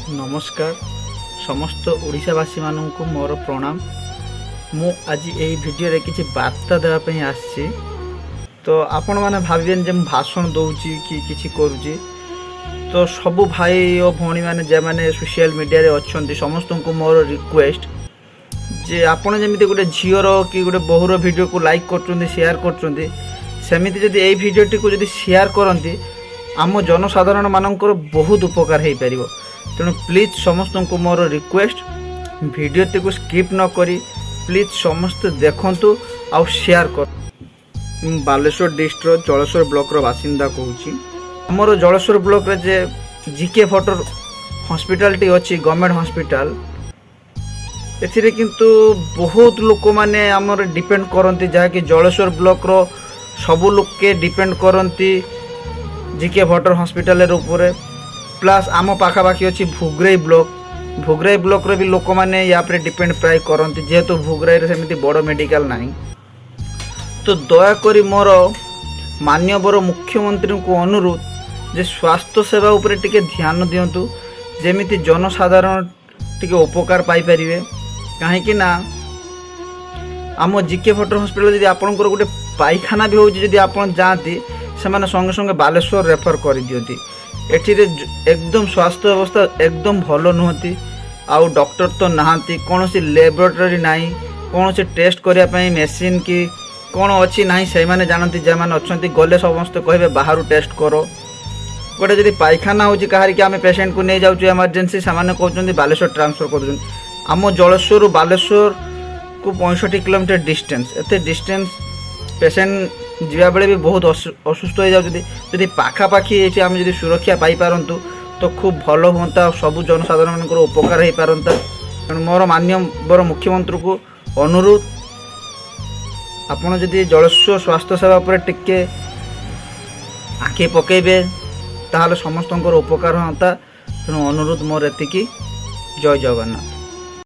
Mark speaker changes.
Speaker 1: नमस्कार समस्त ओडिशावासी मानक मोर प्रणाम। मु आज यही वीडियो रे किसी वार्ता देवाई आसी। तो आपण मैंने भावें जे भाषण दौची कि किसी करुँची तो सबु भाई और भौणी मैंने जे मैंने सोशल मीडिया रे अच्छे समस्त को मोर रिक्वेस्ट जे आपण जमी गोटे झीर कि गोटे बहुर वीडियो को लाइक कर शेयर करमती जदि यही वीडियोटी को जदि शेयर करती आम जनसाधारण मानकर बहुत उपकार हो पार। तेणु प्लीज समस्त को मोर रिक्वेस्ट वीडियोटी को स्किप न करी प्लीज समस्त देखंतु आउ शेयर कर। बालेश्वर डिस्ट्रिक्ट जलेश्वर ब्लॉक रो बासिंदा कहूँ। आमर जलेश्वर ब्लॉक रे जे जीके फटर हॉस्पिटल टी अच्छी गवर्नमेंट हॉस्पिटल एथिरे किंतु बहुत लोक माने आमर डिपेंड करती जहाँकि जलेश्वर ब्लॉक रो सबू लोक के डिपेंड करती जीके भटर हॉस्पिटल ऊपर प्लस आम पाखापाखि अच्छी भुग्राई ब्लॉक रे भी लोक मैंने या डिपेंड प्राय करती जेहेतु भुग्राई रे सेमती बड़ मेडिकल नहीं। तो दयाकोरी मोर माननीय मुख्यमंत्री को अनुरोध जे स्वास्थ्य सेवा उपरे टिके ध्यान दिंतु जेमिति जनसाधारण टिके उपकार पाई परिवे। कहीं ना आम जीके भटर हॉस्पिटल जब आपंकर गोटे पायखाना भी होती जदि आप जाती से संगे संगे बालेश्वर रेफर कर दियंती। एठिरे एकदम स्वास्थ्य अवस्था एकदम भल नुहति आउ डॉक्टर तो नहांती कौन सी लैबोरेटरी नहीं कौन से टेस्ट करने मेसीन की कौन अच्छी ना से मैंने जानती जे मैंने अच्छा गले समस्त कहे बाहर टेस्ट करो गोटे जदि पायखाना हो कहीं आम पेसेंट को नहीं जाऊँ एमरजेंसी से कहते बालेश्वर ट्रांसफर कर दूँ। आम जलेश्वर बालेश्वर को 65 किलोमीटर डिस्टेंस एते डिस्टेंस पेसेंट जीवा बेले भी बहुत असुस्थ हो जाती जदि पाखापाखि ये आम जब सुरक्षा पाई पारंतु तो खूब भल हाँ सबू जनसाधारण उपकार हो पारंता। तेणु मोर माननीय मुख्यमंत्री को अनुरोध आपड़ जदि जलेश्वर स्वास्थ्य सेवा पर टिके आखि पकेबे ताहले समस्त उपकार हाँ। तेणु अनुरोध मोर एतिकी। जय जगन्नाथ।